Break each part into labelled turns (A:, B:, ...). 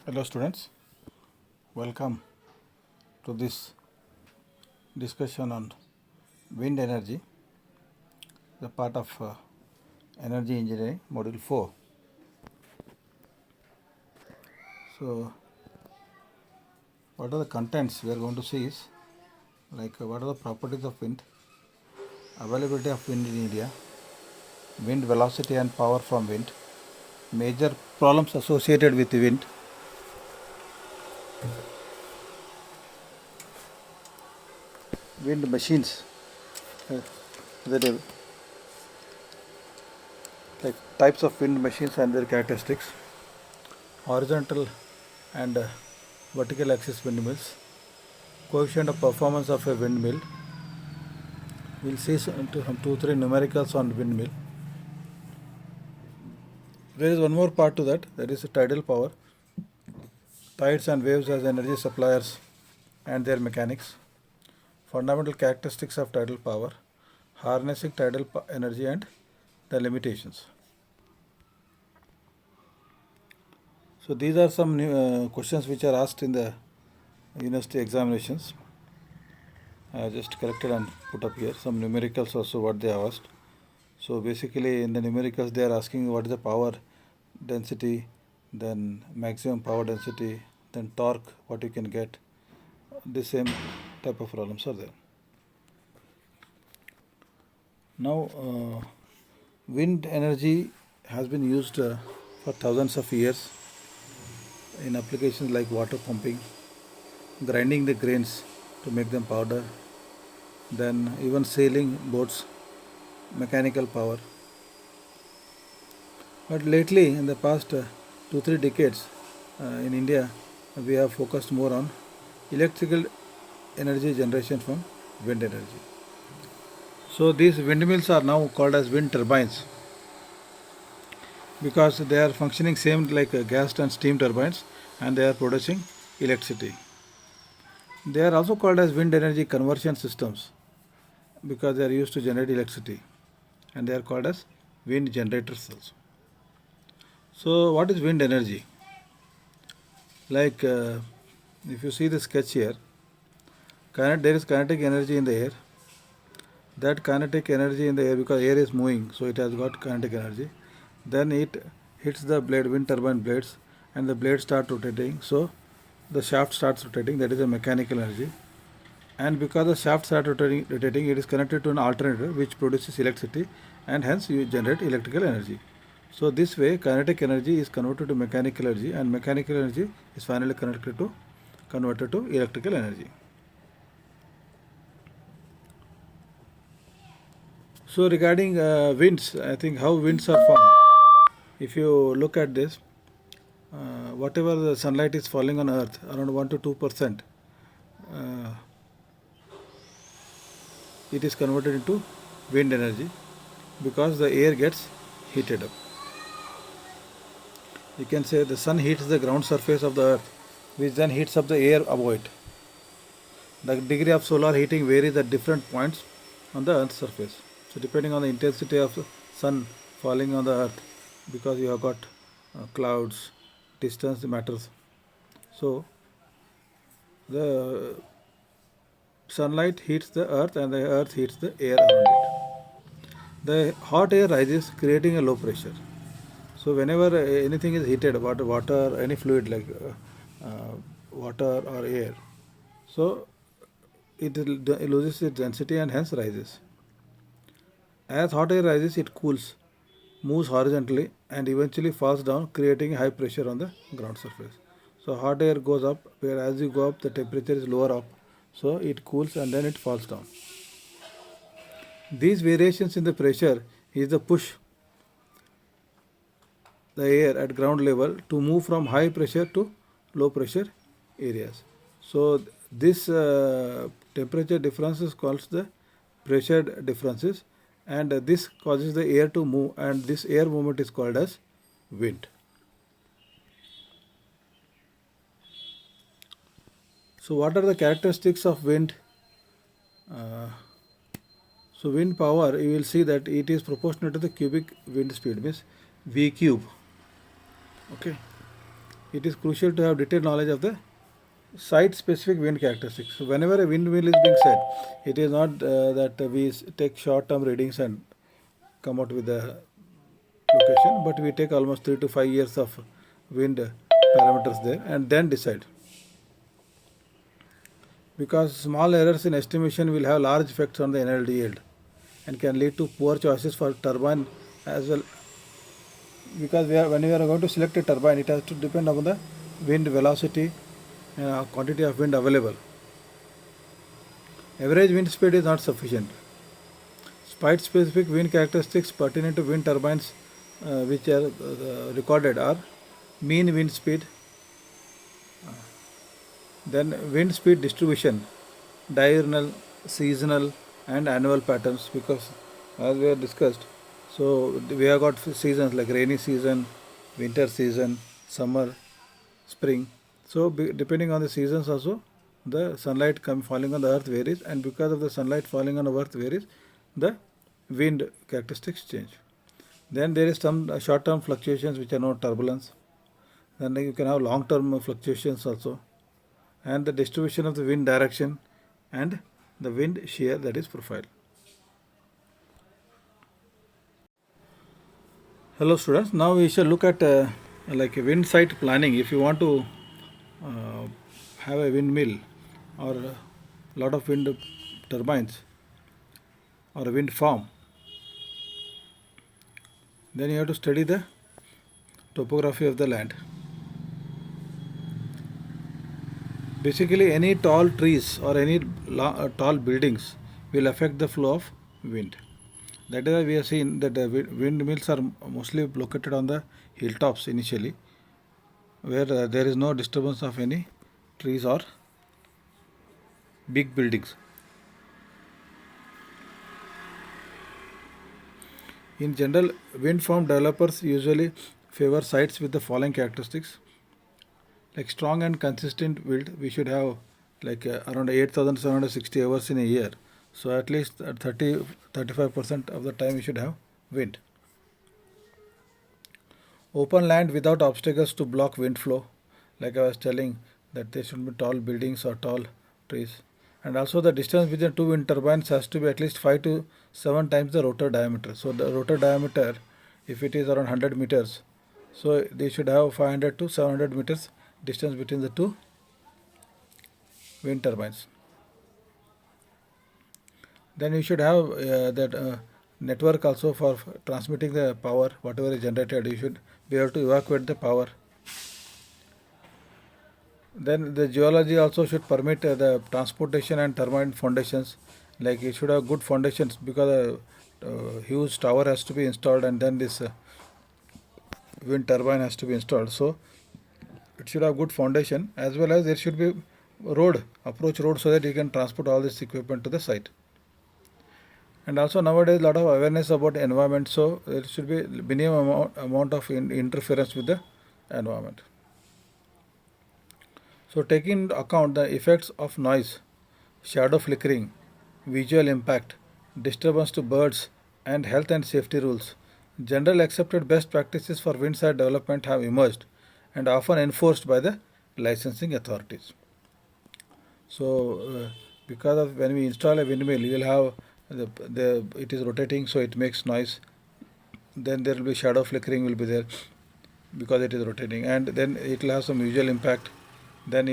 A: Hello students, welcome to this discussion on wind energy, the part of energy engineering module 4. So what are the contents we are going to see is like what are the properties of wind, availability of wind in India, wind velocity and power from wind, major problems associated with wind, wind machines, uh, that is, like types of wind machines and their characteristics, horizontal and vertical axis windmills, coefficient of performance of a windmill. We'll see some 2-3 numericals on windmill. There is one more part to that, that is tidal power, tides and waves as energy suppliers and their mechanics, fundamental characteristics of tidal power, harnessing tidal energy and the limitations. So these are some new, questions which are asked in the university examinations. I just collected and put up here some numericals also what they have asked. So basically in the numericals they are asking what is the power density, then maximum power density, then torque what you can get. The same type of problems are there. Now wind energy has been used for thousands of years in applications like water pumping, grinding the grains to make them powder, then even sailing boats, mechanical power. But lately, in the past 2-3 decades, in India, we have focused more on electrical energy generation from wind energy. So these windmills are now called as wind turbines because they are functioning same like gas and steam turbines, and they are producing electricity. They are also called as wind energy conversion systems because they are used to generate electricity, and they are called as wind generators also. So what is wind energy? Like if you see the sketch here, there is kinetic energy in the air. That kinetic energy in the air, because air is moving, so it has got kinetic energy. Then it hits the blade, wind turbine blades, and the blades start rotating. So the shaft starts rotating. That is a mechanical energy. And because the shaft starts rotating, it is connected to an alternator which produces electricity, and hence you generate electrical energy. So this way, kinetic energy is converted to mechanical energy, and mechanical energy is finally converted to electrical energy. So regarding winds, I think how winds are formed. If you look at this, whatever the sunlight is falling on Earth, around 1 to 2%, it is converted into wind energy because the air gets heated up. You can say the sun heats the ground surface of the Earth, which then heats up the air above it. The degree of solar heating varies at different points on the Earth's surface. So depending on the intensity of the sun falling on the Earth, because you have got clouds, distance matters. So the sunlight heats the Earth and the Earth heats the air around it. The hot air rises, creating a low pressure. So whenever anything is heated, water, any fluid like water or air, so it loses its density and hence rises. As hot air rises, it cools, moves horizontally, and eventually falls down, creating high pressure on the ground surface. So hot air goes up, where as you go up, the temperature is lower up, so it cools and then it falls down. These variations in the pressure is the push the air at ground level to move from high pressure to low pressure areas. So this temperature difference is called the pressure differences, and this causes the air to move, and this air movement is called as wind. So what are the characteristics of wind? Uh, so wind power, you will see that it is proportional to the cubic wind speed, means V cube. Okay. it is crucial to have detailed knowledge of the site-specific wind characteristics. So whenever a windmill is being set, it is not that we take short-term readings and come out with the location, but we take almost 3 to 5 years of wind parameters there and then decide. Because small errors in estimation will have large effects on the energy yield and can lead to poor choices for turbine as well. Because when we are going to select a turbine, it has to depend upon the wind velocity and quantity of wind available. Average wind speed is not sufficient. Site-specific wind characteristics pertinent to wind turbines which are recorded are mean wind speed, then wind speed distribution, diurnal, seasonal and annual patterns, because as we have discussed, so we have got seasons like rainy season, winter season, summer, spring. So depending on the seasons also, the sunlight falling on the earth varies, and because of the sunlight falling on the earth varies, the wind characteristics change. Then there is some short-term fluctuations which are known turbulence. Then you can have long-term fluctuations also, and the distribution of the wind direction and the wind shear, that is profile. Hello students, now we shall look at like a wind site planning. If you want to have a windmill or a lot of wind turbines or a wind farm, then you have to study the topography of the land. Basically, any tall trees or any tall buildings will affect the flow of wind. That is why we have seen that the windmills are mostly located on the hilltops initially, where there is no disturbance of any trees or big buildings. In general, wind farm developers usually favor sites with the following characteristics. Like strong and consistent wind, we should have like around 8,760 hours in a year. So at least 35% of the time we should have wind. Open land without obstacles to block wind flow. Like I was telling, that there should be tall buildings or tall trees. And also the distance between two wind turbines has to be at least 5 to 7 times the rotor diameter. So the rotor diameter, if it is around 100 meters, so they should have 500 to 700 meters distance between the two wind turbines. Then you should have that network also for transmitting the power, whatever is generated, you should be able to evacuate the power. Then the geology also should permit the transportation and turbine foundations. Like it should have good foundations, because a huge tower has to be installed and then this wind turbine has to be installed. So it should have good foundation, as well as there should be approach road, so that you can transport all this equipment to the site. And also nowadays a lot of awareness about the environment, so there should be minimum amount of interference with the environment. So taking into account the effects of noise, shadow flickering, visual impact, disturbance to birds and health and safety rules, general accepted best practices for wind site development have emerged and often enforced by the licensing authorities. So because of when we install a windmill, you will have it is rotating, so it makes noise. Then there will be shadow flickering will be there because it is rotating, and then it will have some visual impact. Then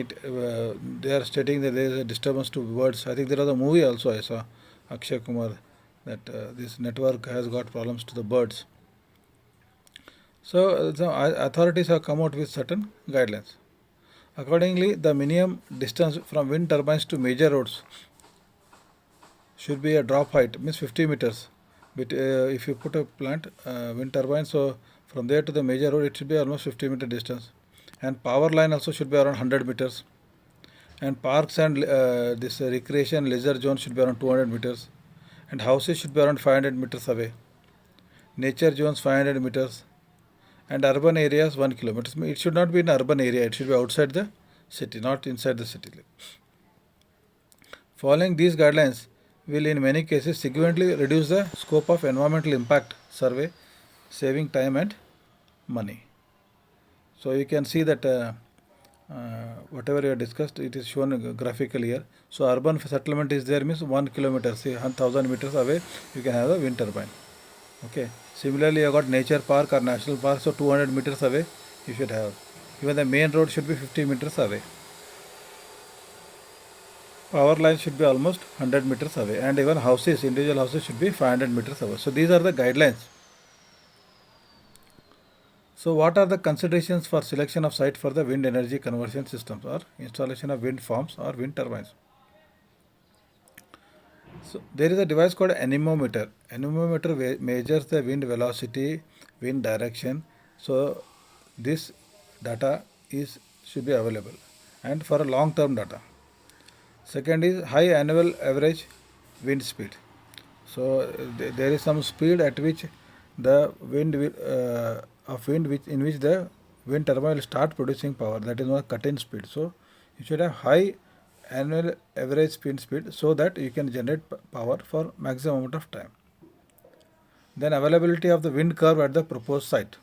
A: they are stating that there is a disturbance to birds. I think there was a movie also I saw, Akshay Kumar, that this network has got problems to the birds. So the authorities have come out with certain guidelines. Accordingly, the minimum distance from wind turbines to major roads should be a drop height, means 50 meters. But if you put a wind turbine, so from there to the major road, it should be almost 50-meter distance. And power line also should be around 100 meters. And parks and this recreation leisure zone should be around 200 meters. And houses should be around 500 meters away. Nature zones 500 meters. And urban areas 1 kilometer. It should not be in urban area, it should be outside the city, not inside the city. Following these guidelines will in many cases significantly reduce the scope of environmental impact survey, saving time and money. So you can see that whatever you have discussed, it is shown graphically here. So urban settlement is there means 1 kilometer, say 1,000 meters away, you can have the wind turbine. Okay. Similarly, you got nature park or national park, so 200 meters away you should have. Even the main road should be 50 meters away. Power line should be almost 100 meters away, and even houses, individual houses should be 500 meters away. So these are the guidelines. So what are the considerations for selection of site for the wind energy conversion systems or installation of wind farms or wind turbines? So there is a device called anemometer. Anemometer measures the wind velocity, wind direction. So this data should be available, and for a long term data. Second is high annual average wind speed. So there is some speed at which the wind in which the wind turbine will start producing power. That is not cut-in speed. So you should have high annual average speed so that you can generate power for maximum amount of time. Then availability of the wind curve at the proposed site.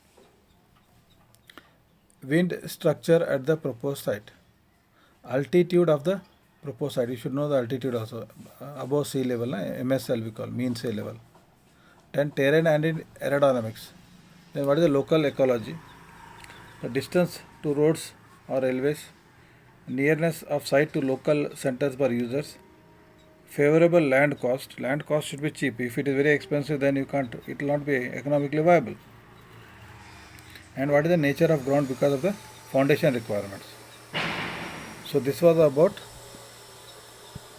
A: Wind structure at the proposed site. Altitude of the proposed site. You should know the altitude also. Above sea level, MSL we call, mean sea level. Then terrain and aerodynamics. Then what is the local ecology? The distance to roads or railways. Nearness of site to local centers for users. Favorable land cost. Land cost should be cheap. If it is very expensive, then it will not be economically viable. And what is the nature of ground because of the foundation requirements. So this was about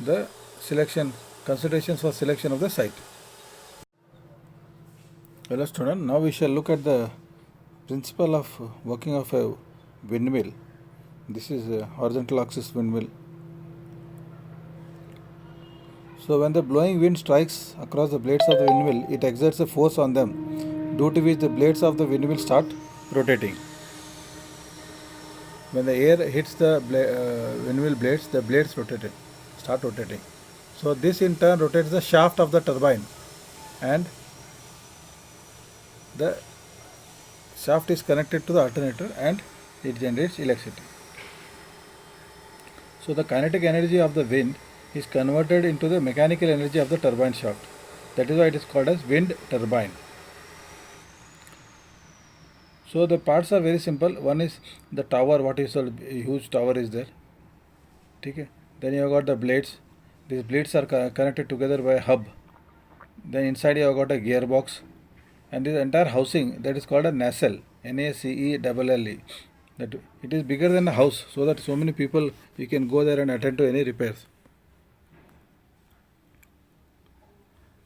A: the selection, considerations for selection of the site. Hello student, now we shall look at the principle of working of a windmill. This is a horizontal axis windmill. So when the blowing wind strikes across the blades of the windmill, it exerts a force on them, due to which the blades of the windmill start rotating. When the air hits the windmill blades, the blades start rotating. So this in turn rotates the shaft of the turbine, and the shaft is connected to the alternator and it generates electricity. So the kinetic energy of the wind is converted into the mechanical energy of the turbine shaft. That is why it is called as wind turbine. So the parts are very simple. One is the tower, what is a huge tower is there. Okay. Then you have got the blades. These blades are connected together by a hub. Then inside you have got a gearbox. And this entire housing, that is called a nacelle, Nacelle. That it is bigger than a house, so that so many people you can go there and attend to any repairs.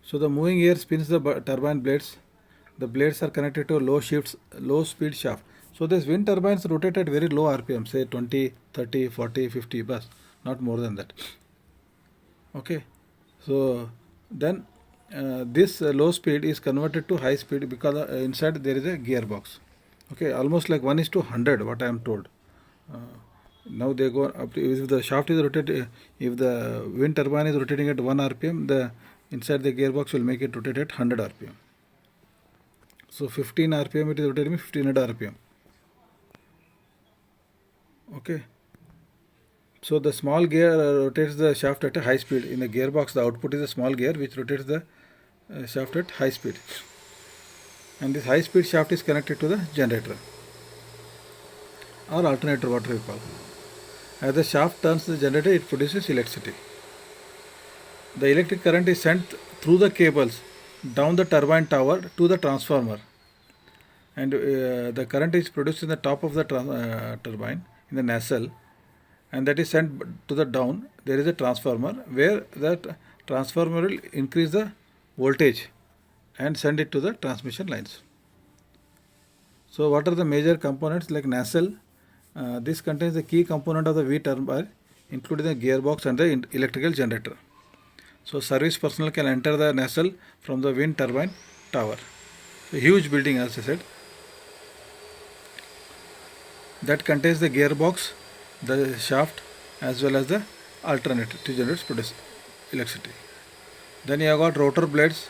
A: So the moving air spins the turbine blades. The blades are connected to a low speed shaft. So this wind turbines rotate at very low RPM, say 20, 30, 40, 50 bus, not more than that. Okay. So then this low speed is converted to high speed because inside there is a gearbox. Okay, almost like 1:100, what I am told. Now they go up to, if the shaft is rotated, if the wind turbine is rotating at 1 RPM, the inside the gearbox will make it rotate at 100 RPM. So 15 RPM it is rotating 1500 RPM. Okay. So the small gear rotates the shaft at a high speed. In the gearbox, the output is a small gear which rotates the shaft at high speed. And this high speed shaft is connected to the generator or alternator, what we call. As the shaft turns the generator, it produces electricity. The electric current is sent through the cables down the turbine tower to the transformer. And the current is produced in the top of the turbine, in the nacelle, and that is sent to the down. There is a transformer where that transformer will increase the voltage and send it to the transmission lines. So what are the major components like nacelle? This contains the key component of the wind turbine, including the gearbox and the electrical generator. So service personnel can enter the nacelle from the wind turbine tower. A huge building, as I said, that contains the gearbox, the shaft, as well as the alternator to produce electricity. Then you have got rotor blades.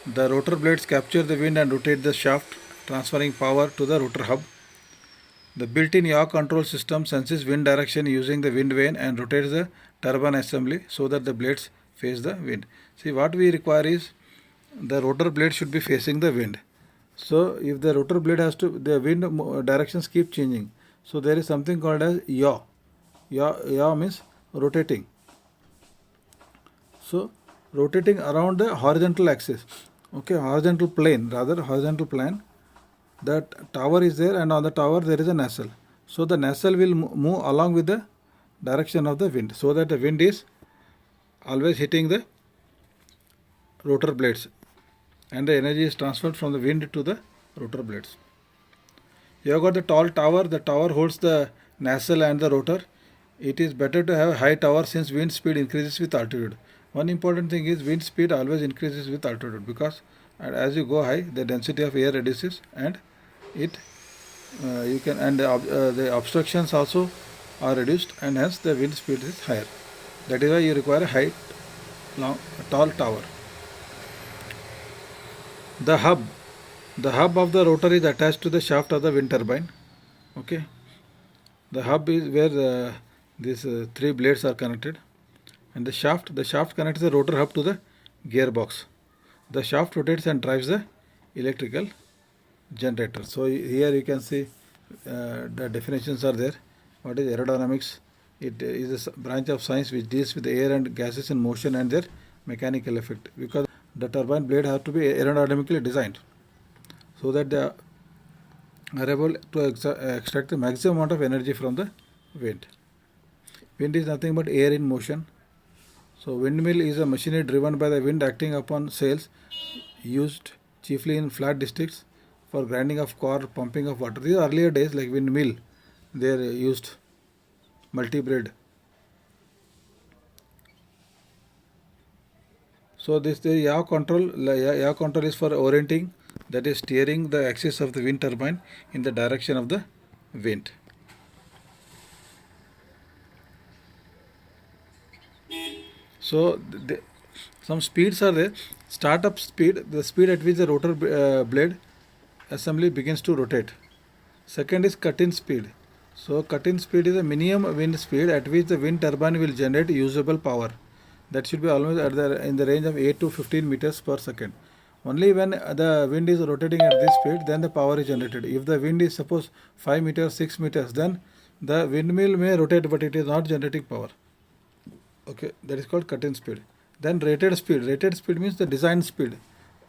A: The rotor blades capture the wind and rotate the shaft, transferring power to the rotor hub. The built-in yaw control system senses wind direction using the wind vane and rotates the turbine assembly so that the blades face the wind. See, what we require is the rotor blade should be facing the wind. So if the rotor blade has to, the wind directions keep changing. So there is something called as yaw. Yaw means rotating. So rotating around the horizontal axis. Okay, horizontal plane, that tower is there, and on the tower there is a nacelle. So the nacelle will move along with the direction of the wind, so that the wind is always hitting the rotor blades and the energy is transferred from the wind to the rotor blades. You have got the tall tower. The tower holds the nacelle and the rotor. It is better to have a high tower since wind speed increases with altitude. One important thing is wind speed always increases with altitude, because as you go high, the density of air reduces, and it you can and the obstructions also are reduced, and hence the wind speed is higher. That is why you require a high, tall tower. The hub of the rotor is attached to the shaft of the wind turbine. Okay, the hub is where these three blades are connected, and the shaft connects the rotor hub to the gearbox. The shaft rotates and drives the electrical generator. So here you can see the definitions are there. What is aerodynamics? It is a branch of science which deals with the air and gases in motion and their mechanical effect, because the turbine blade have to be aerodynamically designed so that they are able to extract the maximum amount of energy from the wind. Wind is nothing but air in motion. So windmill is a machinery driven by the wind acting upon sails, used chiefly in flat districts for grinding of corn, pumping of water. These earlier days, like windmill, they used multi-blade. So the yaw control is for orienting, that is steering the axis of the wind turbine in the direction of the wind. So some speeds are there. Startup speed, the speed at which the rotor blade assembly begins to rotate. Second is cut-in speed. So cut-in speed is the minimum wind speed at which the wind turbine will generate usable power. That should be almost in the range of 8 to 15 meters per second. Only when the wind is rotating at this speed, then the power is generated. If the wind is suppose 5 meters, 6 meters, then the windmill may rotate, but it is not generating power. Okay, that is called cut-in speed. Then rated speed. Rated speed means the design speed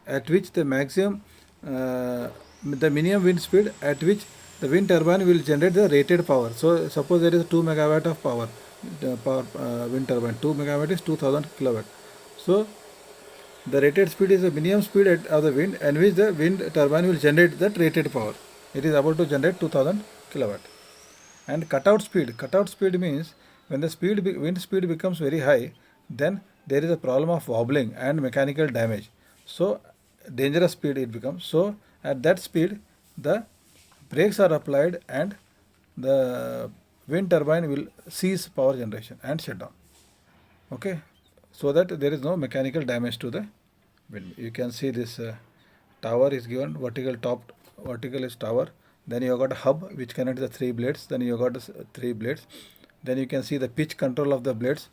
A: at which the maximum, the minimum wind speed at which the wind turbine will generate the rated power. So suppose there is 2 megawatt of power, wind turbine. 2 megawatt is 2000 kilowatt. So the rated speed is the minimum speed of the wind, and which the wind turbine will generate that rated power. It is able to generate 2000 kilowatt. And cutout speed means when the wind speed becomes very high, then there is a problem of wobbling and mechanical damage. So dangerous speed it becomes. So at that speed, the brakes are applied and the wind turbine will cease power generation and shut down. Okay, so that there is no mechanical damage to the wind. You can see this tower is given, vertical is tower. Then you have got a hub which connects the three blades. Then you have got three blades. Then you can see the pitch control of the blades.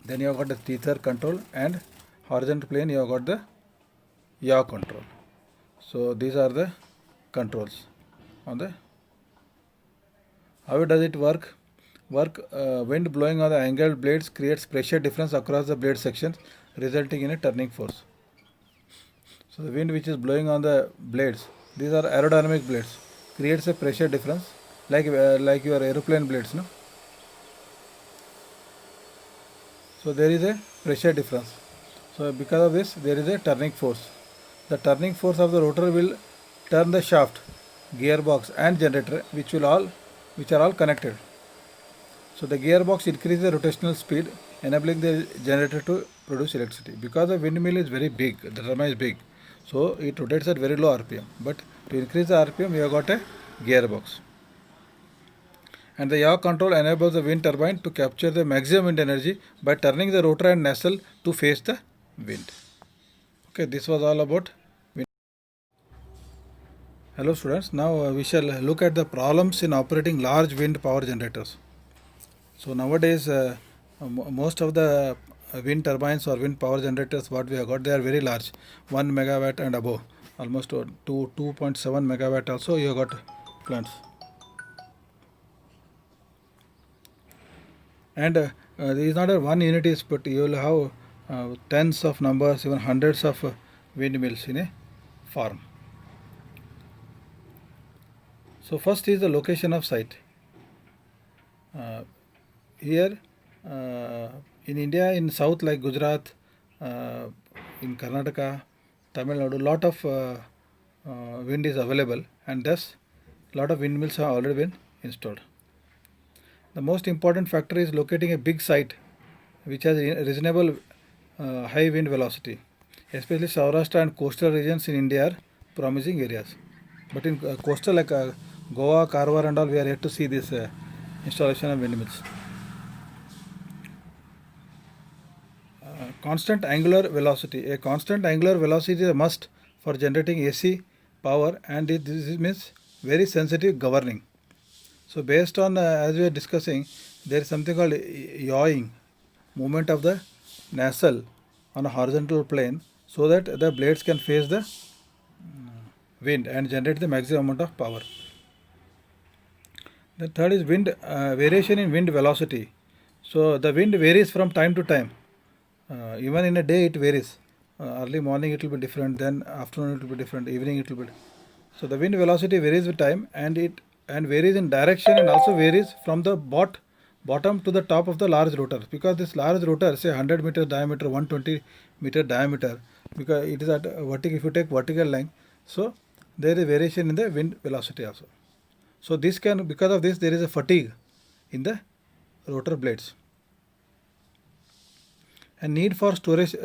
A: Then you have got the tether control, and horizontal plane you have got the yaw control. So these are the controls on the. How does it work? Wind blowing on the angled blades creates pressure difference across the blade sections, resulting in a turning force. So the wind which is blowing on the blades, these are aerodynamic blades, creates a pressure difference, like your aeroplane blades, no? So there is a pressure difference. So because of this, there is a turning force. The turning force of the rotor will turn the shaft, gearbox and generator, which are all connected. So the gearbox increases the rotational speed, enabling the generator to produce electricity. Because the windmill is very big, the turbine is big, so it rotates at very low RPM. But to increase the RPM, we have got a gearbox. And the yaw control enables the wind turbine to capture the maximum wind energy by turning the rotor and nacelle to face the wind. Okay, this was all about wind. Hello students, now we shall look at the problems in operating large wind power generators. So nowadays most of the wind turbines or wind power generators what we have got, they are very large, 1 megawatt and above, almost to 2.7 megawatt also you have got plants. And there is not a one unit is, but you will have tens of numbers, even hundreds of windmills in a farm. So first is the location of site. Here in India, in south like Gujarat, in Karnataka, Tamil Nadu, lot of wind is available, and thus lot of windmills have already been installed. The most important factor is locating a big site which has a reasonable high wind velocity. Especially Saurashtra and coastal regions in India are promising areas. But in coastal like Goa, Karwar and all, we are yet to see this installation of windmills. Constant angular velocity. A constant angular velocity is a must for generating AC power, and this means very sensitive governing. So based on as we are discussing, there is something called yawing, movement of the nacelle on a horizontal plane, so that the blades can face the wind and generate the maximum amount of power. The third is wind variation in wind velocity. So the wind varies from time to time. Even in a day it varies. Early morning it will be different, then afternoon it will be different, evening it will be. So the wind velocity varies with time, and it varies in direction, and also varies from the bottom to the top of the large rotor, because this large rotor, say 100-meter diameter, 120-meter diameter, because it is at vertical. If you take vertical line, so there is variation in the wind velocity also. So this can, because of this, there is a fatigue in the rotor blades. And need for storage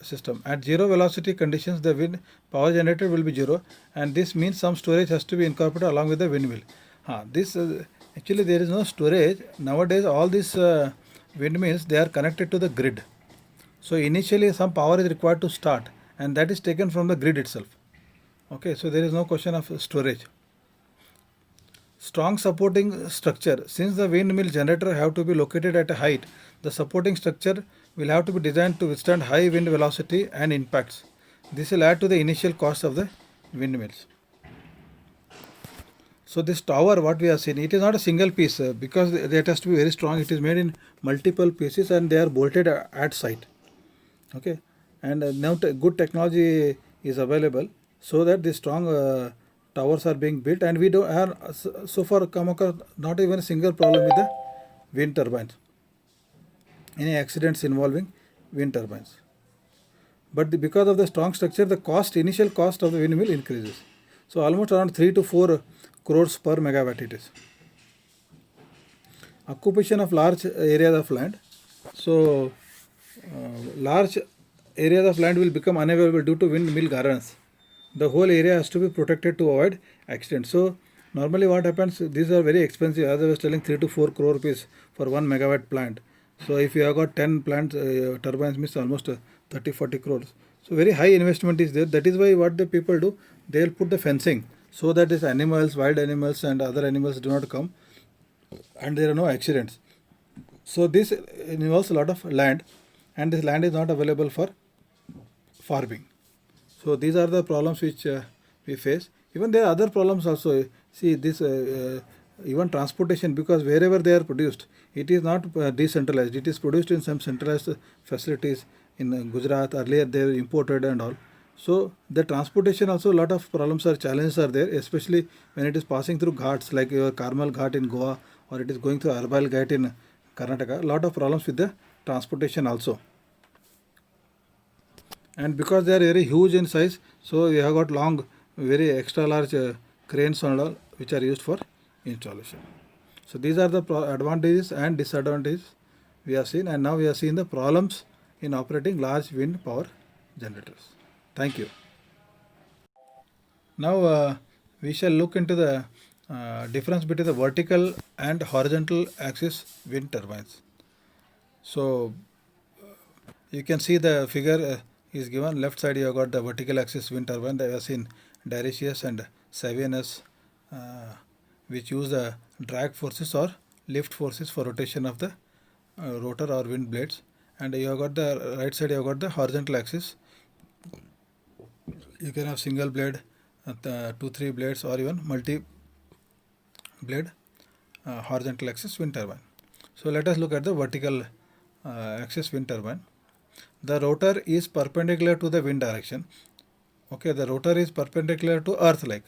A: system. At zero velocity conditions, the wind power generator will be zero, and this means some storage has to be incorporated along with the windmill. This actually there is no storage nowadays. All these windmills, they are connected to the grid. So initially some power is required to start, and that is taken from the grid itself. Okay, so there is no question of storage. Strong supporting structure. Since the windmill generator have to be located at a height, the supporting structure will have to be designed to withstand high wind velocity and impacts. This will add to the initial cost of the windmills. So this tower what we have seen, it is not a single piece because it has to be very strong. It is made in multiple pieces and they are bolted at site. Okay, and now good technology is available so that the strong towers are being built, and we don't have so far come across not even a single problem with the wind turbines, any accidents involving wind turbines. But because of the strong structure, the initial cost of the windmill increases. So almost around 3 to 4 crores per megawatt it is. Occupation of large areas of land. So large areas of land will become unavailable due to windmill gardens. The whole area has to be protected to avoid accidents. So normally what happens, these are very expensive. As I was telling, 3 to 4 crore rupees for 1 megawatt plant. So if you have got 10 plants, turbines means almost 30-40 crores. So very high investment is there. That is why what the people do, they will put the fencing so that these animals, wild animals and other animals do not come and there are no accidents. So this involves a lot of land, and this land is not available for farming. So these are the problems which we face. Even there are other problems also. See this even transportation, because wherever they are produced, it is not decentralized. It is produced in some centralized facilities in Gujarat. Earlier they were imported and all. So the transportation also, a lot of problems or challenges are there, especially when it is passing through ghats like your Karmal Ghat in Goa, or it is going through Arbail Ghat in Karnataka. A lot of problems with the transportation also. And because they are very huge in size, so we have got long, very extra large cranes and all which are used for installation. So these are the advantages and disadvantages we have seen, and now we have seen the problems in operating large wind power generators. Thank you. Now we shall look into the difference between the vertical and horizontal axis wind turbines. So you can see the figure is given. Left side you have got the vertical axis wind turbine that was in Darius, and Savianus, which use the drag forces or lift forces for rotation of the rotor or wind blades. And you have got the right side, you have got the horizontal axis. You can have single blade, 2-3 blades, or even multi blade horizontal axis wind turbine. So let us look at the vertical axis wind turbine. The rotor is perpendicular to the wind direction. Okay, the rotor is perpendicular to earth like,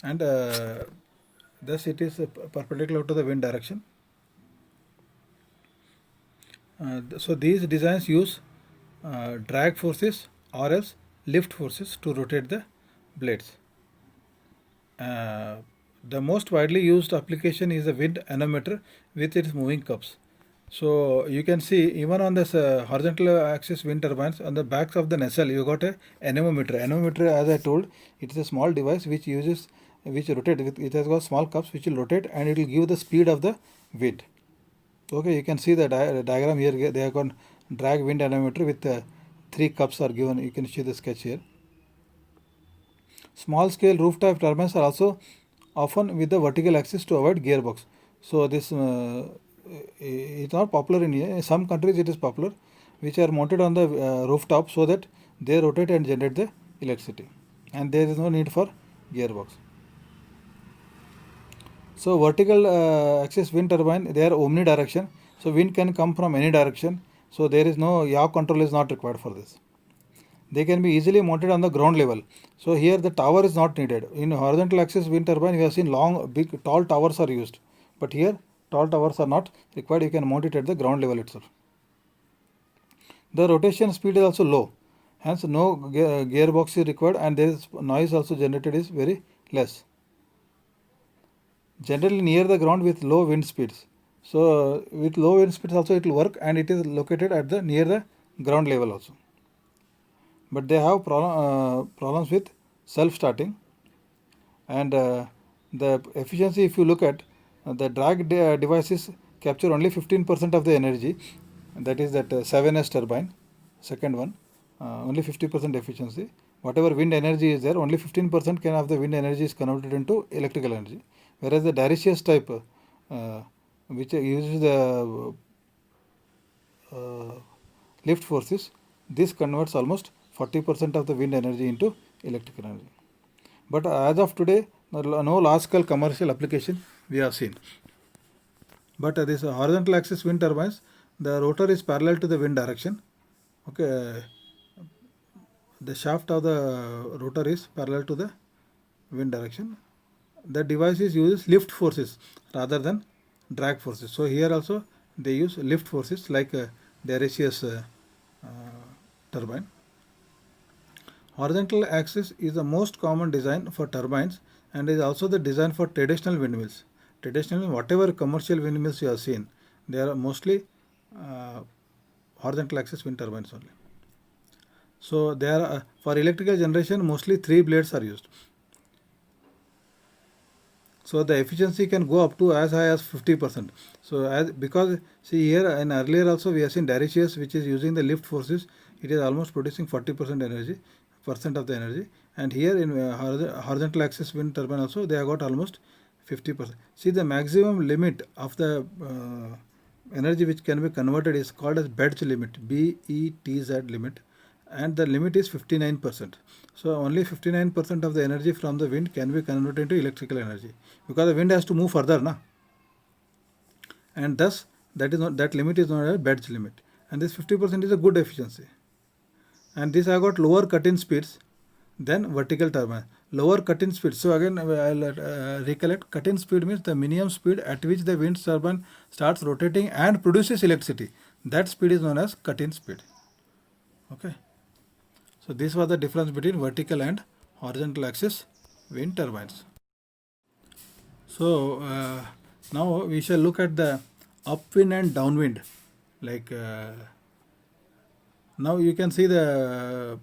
A: and thus it is perpendicular to the wind direction. So these designs use drag forces or else lift forces to rotate the blades. The most widely used application is the wind anemometer with its moving cups. So you can see even on this horizontal axis wind turbines, on the backs of the nacelle you got a anemometer. Anemometer, as I told, it is a small device which rotate with, it has got small cups which will rotate and it will give the speed of the wind. Okay, you can see the diagram here. They have got drag wind anemometer with 3 cups are given. You can see the sketch here. Small scale roof type turbines are also often with the vertical axis to avoid gearbox. So this it's not popular in India. In some countries it is popular, which are mounted on the rooftop so that they rotate and generate the electricity, and there is no need for gearbox. So vertical axis wind turbine, they are omnidirection. So wind can come from any direction. So there is no yaw control is not required for this. They can be easily mounted on the ground level. So here the tower is not needed. In horizontal axis wind turbine, we have seen long, big, tall towers are used. But here tall towers are not required. You can mount it at the ground level itself. The rotation speed is also low. Hence no gearbox is required, and there is noise also generated is very less. Generally near the ground with low wind speeds. So with low wind speeds also it will work, and it is located at the near the ground level also. But they have problems with self-starting, and the efficiency, if you look at the drag devices capture only 15% of the energy, that is that 7S turbine, second one, only 50% efficiency. Whatever wind energy is there, only 15% can of the wind energy is converted into electrical energy. Whereas the Daricius type, which uses the lift forces, this converts almost 40% of the wind energy into electrical energy. But as of today, no large scale commercial application we have seen. But this horizontal axis wind turbines, the rotor is parallel to the wind direction. Okay, the shaft of the rotor is parallel to the wind direction. The device uses lift forces rather than drag forces. So here also they use lift forces like Daricius turbine. Horizontal axis is the most common design for turbines and is also the design for traditional windmills. Traditionally, whatever commercial windmills you have seen, they are mostly horizontal axis wind turbines only. So they are for electrical generation, mostly 3 blades are used. So the efficiency can go up to as high as 50%. So because see here and earlier also we have seen Daricius, which is using the lift forces, it is almost producing 40% energy, of the energy, and here in horizontal axis wind turbine also they have got almost 50%. See, the maximum limit of the energy which can be converted is called as Betz limit, BETZ limit, and the limit is 59%. So only 59% of the energy from the wind can be converted into electrical energy, because the wind has to move further, na? And thus that limit is known as Betz limit, and this 50% is a good efficiency. And this I got lower cut-in speeds than vertical turbine. Lower cut-in speed. So again, I'll recollect. Cut-in speed means the minimum speed at which the wind turbine starts rotating and produces electricity. That speed is known as cut-in speed. Okay. So this was the difference between vertical and horizontal axis wind turbines. So now we shall look at the upwind and downwind. Like now you can see the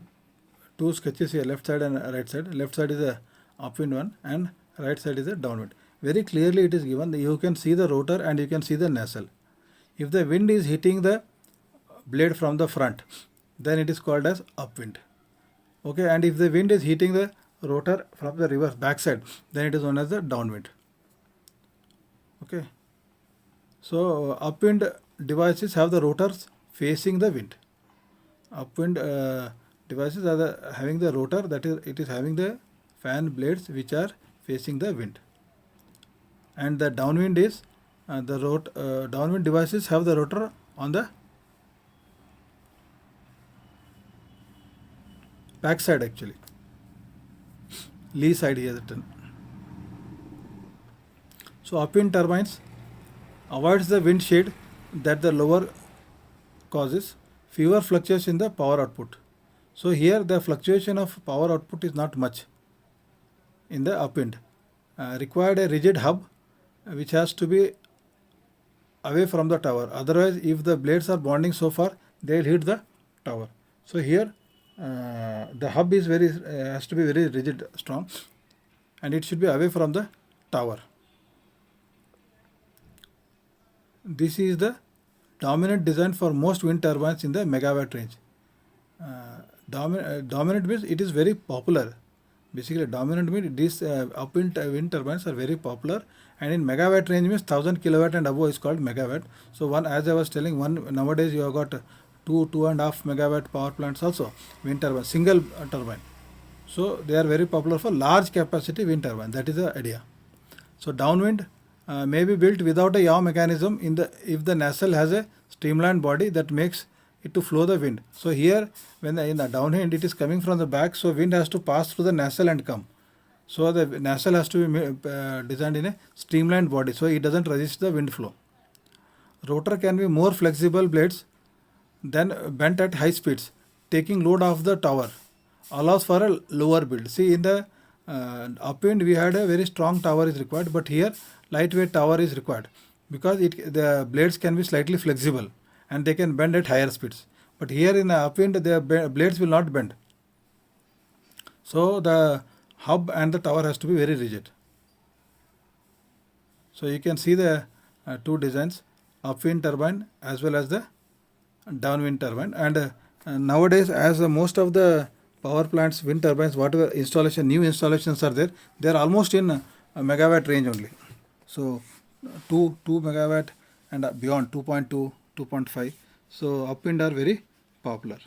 A: two sketches here, left side and right side. Left side is the upwind one and right side is the downwind. Very clearly it is given. You can see the rotor and you can see the nacelle. If the wind is hitting the blade from the front, then it is called as upwind. Okay, and if the wind is hitting the rotor from the reverse backside, then it is known as the downwind. Okay. So upwind devices have the rotors facing the wind. Upwind devices are having the rotor, that is, it is having the fan blades which are facing the wind. And the downwind is downwind devices have the rotor on the back side, actually lee side here written. So upwind turbines avoids the wind shade that the lower causes fewer fluctuations in the power output. So here the fluctuation of power output is not much in the upwind. Required a rigid hub which has to be away from the tower. Otherwise, if the blades are bonding so far, they will hit the tower. So here the hub is has to be very rigid, strong, and it should be away from the tower. This is the dominant design for most wind turbines in the megawatt range. Dominant means it is very popular. Basically, dominant means these upwind wind turbines are very popular, and in megawatt range means 1000 kilowatt and above is called megawatt. So one, as I was telling, nowadays you have got 2.5 megawatt power plants also, wind turbine, single turbine. So they are very popular for large capacity wind turbine. That is the idea. So downwind may be built without a yaw mechanism if the nacelle has a streamlined body that makes it to flow the wind. So here, when in the downwind it is coming from the back, so wind has to pass through the nacelle and come. So the nacelle has to be designed in a streamlined body, so it doesn't resist the wind flow. Rotor can be more flexible blades than bent at high speeds, taking load off the tower, allows for a lower build. See, in the upwind we had a very strong tower is required, but here lightweight tower is required because the blades can be slightly flexible and they can bend at higher speeds. But here in the upwind, the blades will not bend. So the hub and the tower has to be very rigid. So you can see the two designs, upwind turbine as well as the downwind turbine. And nowadays, as most of the power plants, wind turbines, whatever new installations are there, they are almost in a megawatt range only. So 2 megawatt and beyond, 2.2, 2.5. So upwind are very popular.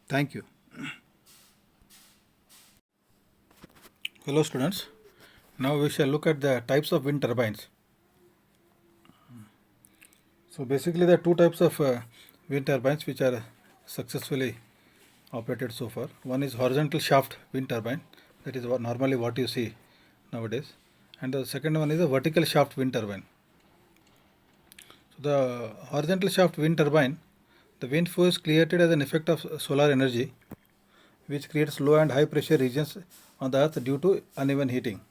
A: Thank you. Hello students. Now we shall look at the types of wind turbines. So basically there are two types of wind turbines which are successfully operated so far. One is horizontal shaft wind turbine, that is normally what you see nowadays, and the second one is a vertical shaft wind turbine. So the horizontal shaft wind turbine, the wind flow is created as an effect of solar energy, which creates low and high pressure regions on the earth due to uneven heating.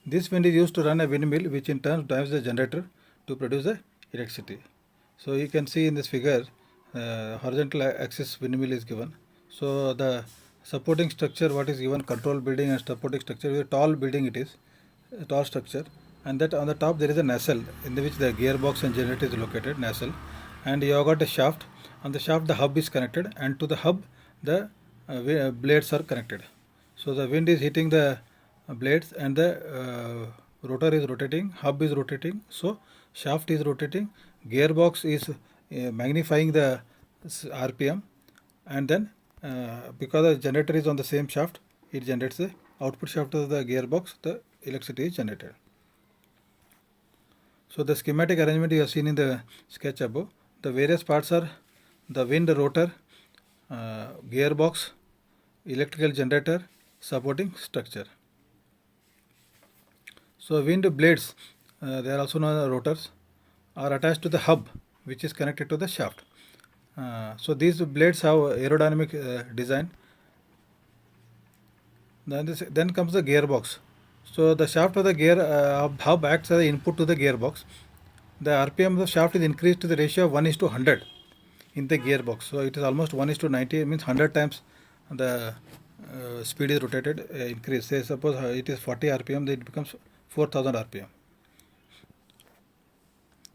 A: This wind is used to run a windmill, which in turn drives the generator to produce the electricity. So you can see in this figure, horizontal axis windmill is given. So the supporting structure, what is given, control building and supporting structure, is a tall building, it is a tall structure, and that on the top there is a nacelle in which the gearbox and generator is located, nacelle, and you have got a shaft. On the shaft the hub is connected, and to the hub the blades are connected. So the wind is hitting the blades and the rotor is rotating, hub is rotating, so shaft is rotating, gearbox is magnifying the RPM, and then because the generator is on the same shaft, it generates the output shaft of the gearbox, the electricity is generated. So the schematic arrangement you have seen in the sketch above. The various parts are the wind rotor, gearbox, electrical generator, supporting structure. So wind blades, they are also known as rotors, are attached to the hub which is connected to the shaft. So these blades have aerodynamic design. Then comes the gearbox. So the shaft of the gear hub acts as the input to the gearbox. The RPM of the shaft is increased to the ratio of 1:100 in the gearbox. So it is almost 1:90, it means 100 times the speed is rotated, increase. Say suppose it is 40 RPM, then it becomes 4000 RPM.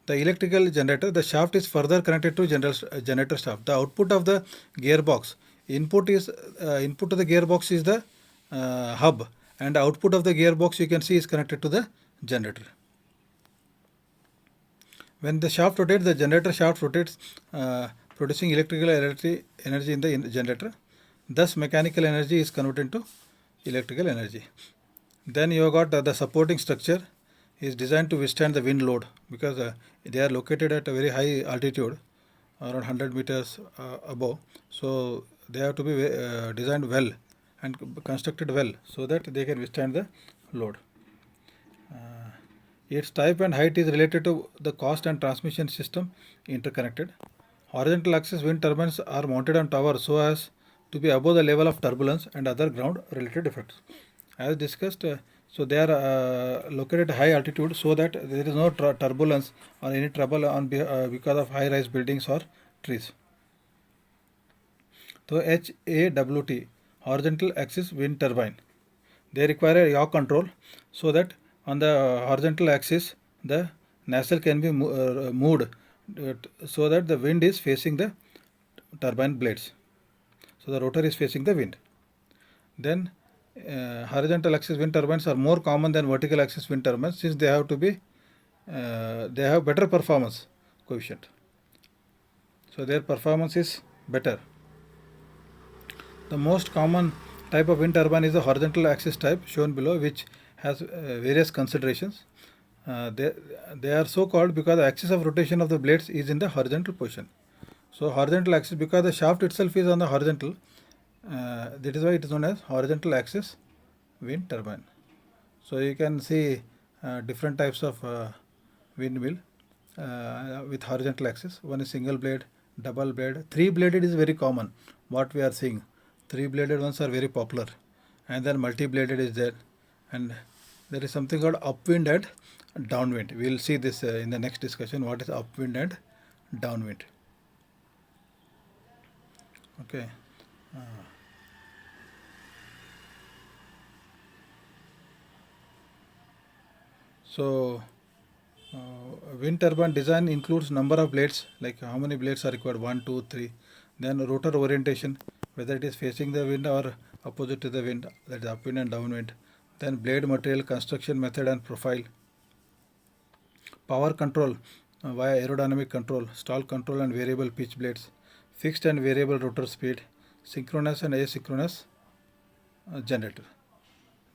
A: The electrical generator, the shaft is further connected to generator shaft. The output of the gearbox, input to the gearbox is the hub, and the output of the gearbox you can see is connected to the generator. When the shaft rotates, the generator shaft rotates, producing electrical energy in the generator. Thus, mechanical energy is converted into electrical energy. Then you have got the supporting structure is designed to withstand the wind load, because they are located at a very high altitude, around 100 meters above. So they have to be designed well and constructed well so that they can withstand the load. Its type and height is related to the cost and transmission system interconnected. Horizontal axis wind turbines are mounted on towers so as to be above the level of turbulence and other ground related effects. As discussed, so they are located at high altitude so that there is no turbulence or any trouble because of high rise buildings or trees. So HAWT, horizontal axis wind turbine, they require a yaw control so that on the horizontal axis the nacelle can be moved so that the wind is facing the turbine blades. So the rotor is facing the wind. Then horizontal axis wind turbines are more common than vertical axis wind turbines, since they have better performance coefficient. So their performance is better. The most common type of wind turbine is the horizontal axis type shown below, which has various considerations. They are so called because the axis of rotation of the blades is in the horizontal position. So horizontal axis, because the shaft itself is on the horizontal, that is why it is known as horizontal axis wind turbine. So you can see different types of windmill with horizontal axis. One is single blade, double blade, three bladed is very common. What we are seeing, three bladed ones are very popular, and then multi bladed is there, and there is something called upwind and downwind. We will see this in the next discussion, what is upwind and downwind. Okay. So wind turbine design includes number of blades, like how many blades are required, 1, 2, 3. Then rotor orientation, whether it is facing the wind or opposite to the wind, that is upwind and downwind. Then blade material, construction method and profile. Power control via aerodynamic control, stall control and variable pitch blades, fixed and variable rotor speed, synchronous and asynchronous generator.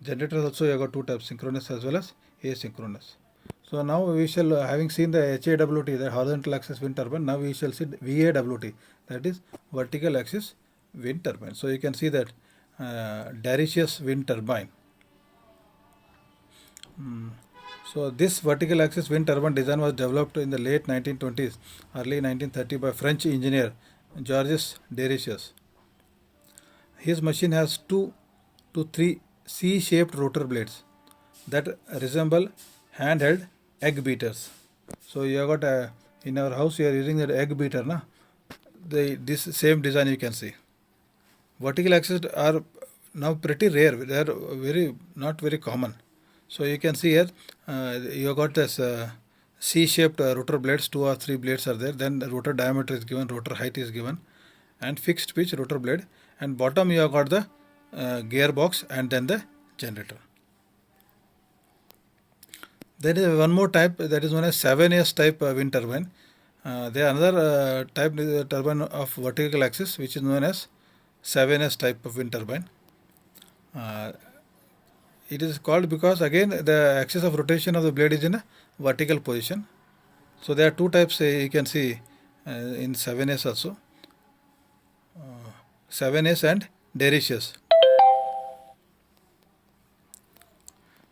A: Generators also you have got two types, synchronous as well as asynchronous. So now we shall, having seen the HAWT, the horizontal axis wind turbine, now we shall see VAWT, that is vertical axis wind turbine. So you can see that Daricius wind turbine. So this vertical axis wind turbine design was developed in the late 1920s, early 1930 by French engineer Georges Daricius. His machine has 2 to 3 C-shaped rotor blades that resemble handheld egg beaters. So you have got in our house you are using that egg beater, na? This same design you can see. Vertical axis are now pretty rare. They are not very common. So you can see here you have got this C-shaped rotor blades, 2 or 3 blades are there. Then the rotor diameter is given, rotor height is given, and fixed pitch rotor blade. And bottom you have got the gearbox and then the generator. There is one more type that is known as 7S type wind turbine. There are another type turbine of vertical axis which is known as 7S type of wind turbine. It is called because again the axis of rotation of the blade is in a vertical position. So there are two types you can see in 7S also. 7S and Daricius.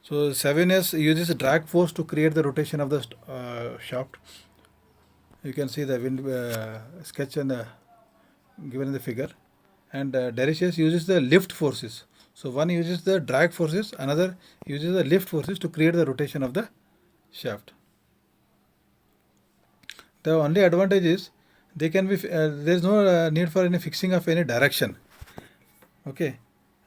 A: So 7S uses drag force to create the rotation of the shaft. You can see the wind sketch and given in the figure. And Daricius uses the lift forces. So one uses the drag forces, another uses the lift forces to create the rotation of the shaft. The only advantage is they can be there is no need for any fixing of any direction. Okay,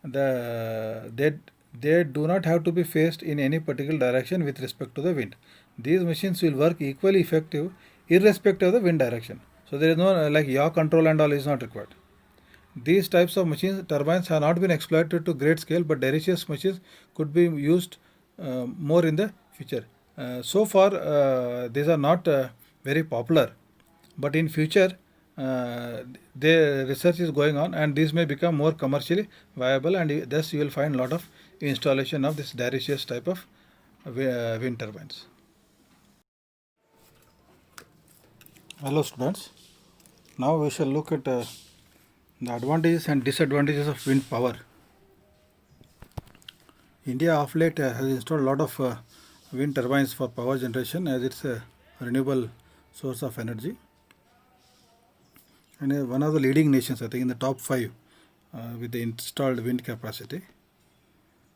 A: they do not have to be faced in any particular direction with respect to the wind. These machines will work equally effective irrespective of the wind direction. So there is no like yaw control and all is not required. These types of machines, turbines, have not been exploited to great scale, but derivative machines could be used more in the future. So far, these are not very popular, but in future, uh, the research is going on, and these may become more commercially viable, and thus you will find a lot of installation of this derivative type of wind turbines. Hello, students. Now we shall look at the advantages and disadvantages of wind power. India of late has installed a lot of wind turbines for power generation, as it's a renewable source of energy, and one of the leading nations, I think, in the top 5 with the installed wind capacity.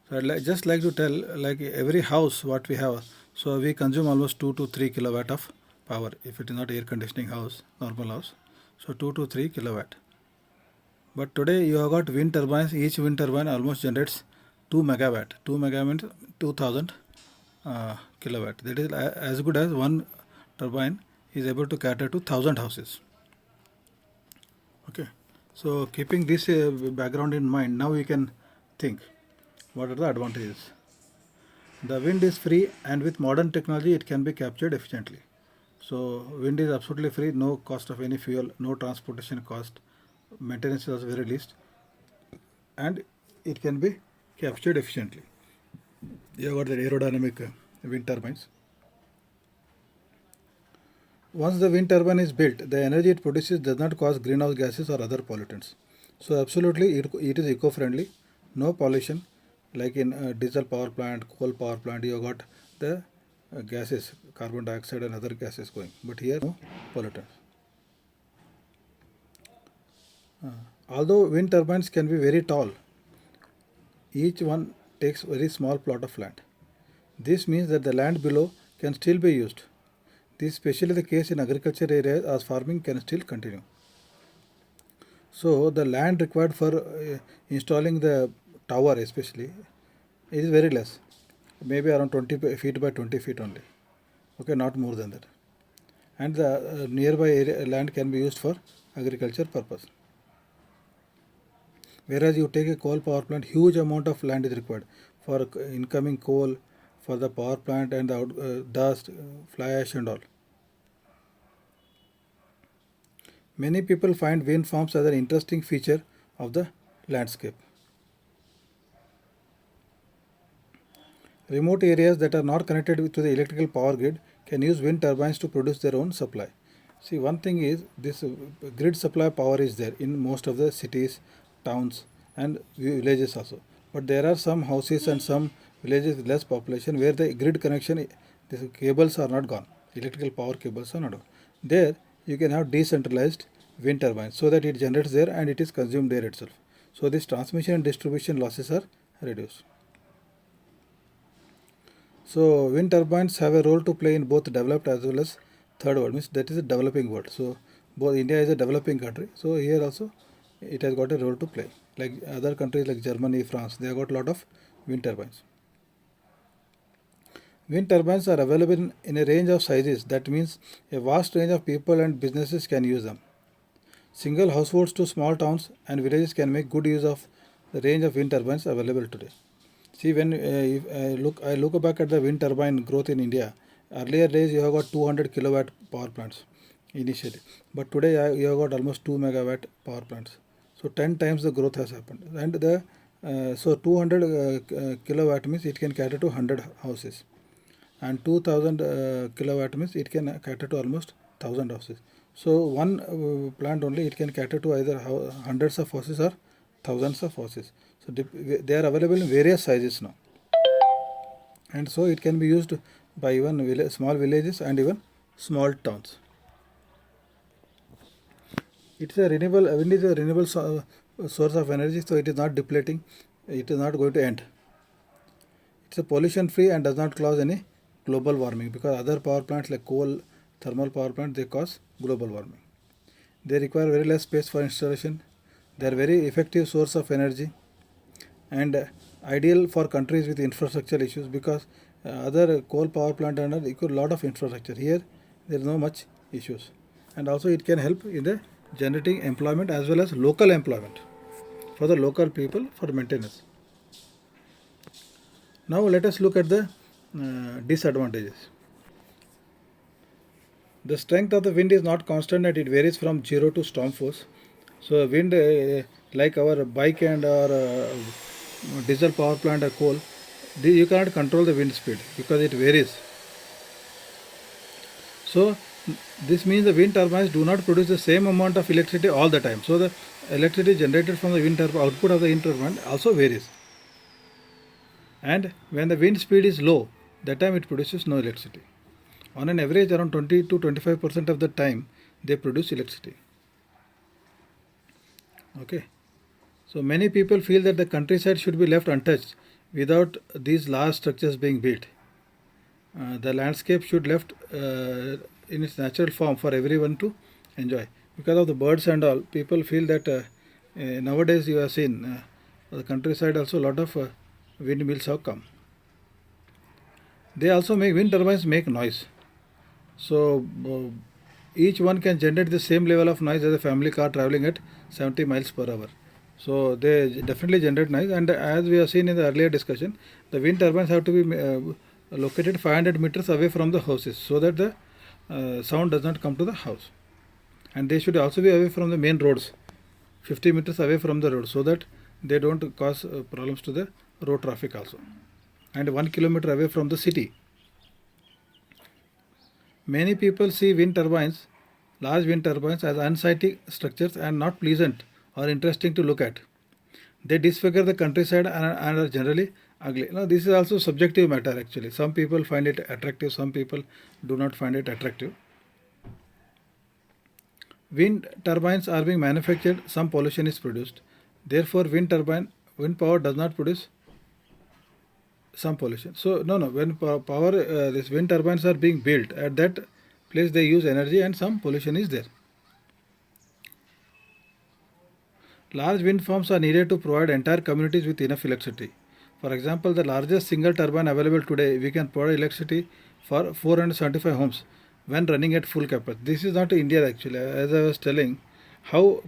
A: So I'd just like to tell, like every house what we have, so we consume almost 2 to 3 kilowatt of power. If it is not air conditioning house, normal house, so 2 to 3 kilowatt. But today you have got wind turbines. Each wind turbine almost generates 2 megawatt. 2 megawatt means 2000 kilowatt. That is as good as one turbine is able to cater to 1000 houses. Okay. So keeping this background in mind, now we can think what are the advantages. The wind is free, and with modern technology it can be captured efficiently. So wind is absolutely free, no cost of any fuel, no transportation cost, maintenance is very least, and it can be captured efficiently. You have got the aerodynamic wind turbines. Once the wind turbine is built, the energy it produces does not cause greenhouse gases or other pollutants. So absolutely it is eco-friendly, no pollution like in diesel power plant, coal power plant. You have got the gases, carbon dioxide and other gases going, but here no pollutants. Although wind turbines can be very tall, each one takes very small plot of land. This means that the land below can still be used. This is especially the case in agriculture areas, as farming can still continue. So the land required for installing the tower especially is very less, maybe around 20 feet by 20 feet only. Okay, not more than that. And the nearby area, land can be used for agriculture purpose. Whereas you take a coal power plant, huge amount of land is required for incoming coal, for the power plant and the dust, fly ash and all. Many people find wind farms as an interesting feature of the landscape. Remote areas that are not connected to the electrical power grid can use wind turbines to produce their own supply. See, one thing is this grid supply power is there in most of the cities, towns and villages also. But there are some houses and some villages with less population where the grid connection, the cables are not gone, electrical power cables are not gone. There you can have decentralized wind turbines so that it generates there and it is consumed there itself. So this transmission and distribution losses are reduced. So wind turbines have a role to play in both developed as well as third world, means that is a developing world. So both India is a developing country, so here also it has got a role to play. Like other countries like Germany, France, they have got a lot of wind turbines. Wind turbines are available in a range of sizes. That means a vast range of people and businesses can use them. Single households to small towns and villages can make good use of the range of wind turbines available today. See, when if I look back at the wind turbine growth in India, earlier days you have got 200 kilowatt power plants initially, but today you have got almost 2 megawatt power plants. So 10 times the growth has happened, and the so 200 kilowatt means it can cater to 100 houses, and 2000 kilowatt means it can cater to almost 1000 houses. So one plant only it can cater to either hundreds of houses or thousands of houses. So they are available in various sizes now, and so it can be used by even small villages and even small towns. It is a renewable. Wind is a renewable source of energy, so it is not depleting. It is not going to end. It's a pollution free and does not cause any global warming, because other power plants like coal, thermal power plants, they cause global warming. They require very less space for installation. They are very effective source of energy, and ideal for countries with infrastructure issues, because other coal power plant and all require a lot of infrastructure. Here there is no much issues, and also it can help in the generating employment as well as local employment. for the local people for maintenance. Now let us look at the disadvantages. The strength of the wind is not constant and it varies from 0 to storm force. So wind, like our bike and our diesel power plant or coal, you cannot control the wind speed because it varies. So this means the wind turbines do not produce the same amount of electricity all the time. So the electricity generated from the wind turbine, output of the wind turbine also varies. And when the wind speed is low, that time it produces no electricity. On an average, around 20 to 25% of the time they produce electricity. Okay. So many people feel that the countryside should be left untouched without these large structures being built. The landscape should left in its natural form for everyone to enjoy. Because of the birds and all, people feel that nowadays you have seen the countryside also a lot of windmills have come. They also make wind turbines make noise. So each one can generate the same level of noise as a family car traveling at 70 miles per hour. So they definitely generate noise, and as we have seen in the earlier discussion, the wind turbines have to be located 500 meters away from the houses so that the sound does not come to the house. And they should also be away from the main roads, 50 meters away from the road, so that they don't cause problems to the road traffic also. And 1 kilometer away from the city. Many people see wind turbines, large wind turbines, as unsightly structures and not pleasant or interesting to look at. They disfigure the countryside and are generally ugly. Now, this is also subjective matter actually. Some people find it attractive, some people do not find it attractive. Wind turbines are being manufactured, some pollution is produced. Therefore, wind power does not produce some pollution. So when these wind turbines are being built, at that place they use energy and some pollution is there. Large wind farms are needed to provide entire communities with enough electricity. For example, the largest single turbine available today, we can provide electricity for 475 homes when running at full capacity. This is not India actually. As I was telling, how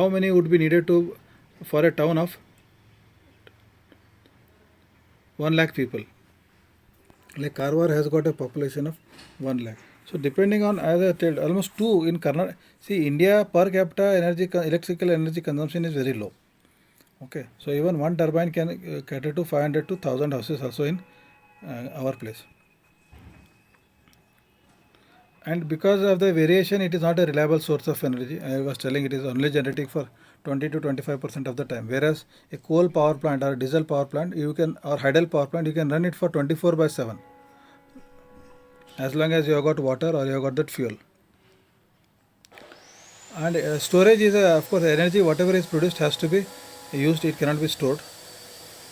A: many would be needed for a town of 1 lakh people? Like Karwar has got a population of 1 lakh. So depending on, as I told, almost 2 in Karnataka. See, India per capita electrical energy consumption is very low. Okay, so even one turbine can cater to 500 to 1000 houses also in our place. And because of the variation, it is not a reliable source of energy. I was telling it is only generating for 20 to 25% of the time. Whereas a coal power plant or diesel power plant, or hydel power plant, you can run it for 24/7. As long as you have got water or you have got that fuel. And storage is, of course, energy, whatever is produced has to be used, it cannot be stored.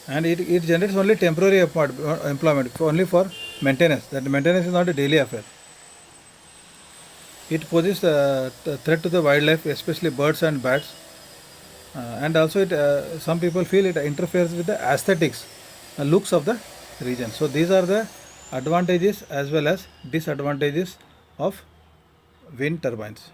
A: And it generates only temporary employment, only for maintenance. That maintenance is not a daily affair. It poses a threat to the wildlife, especially birds and bats. And also some people feel it interferes with the aesthetics, looks of the region. So these are the advantages as well as disadvantages of wind turbines.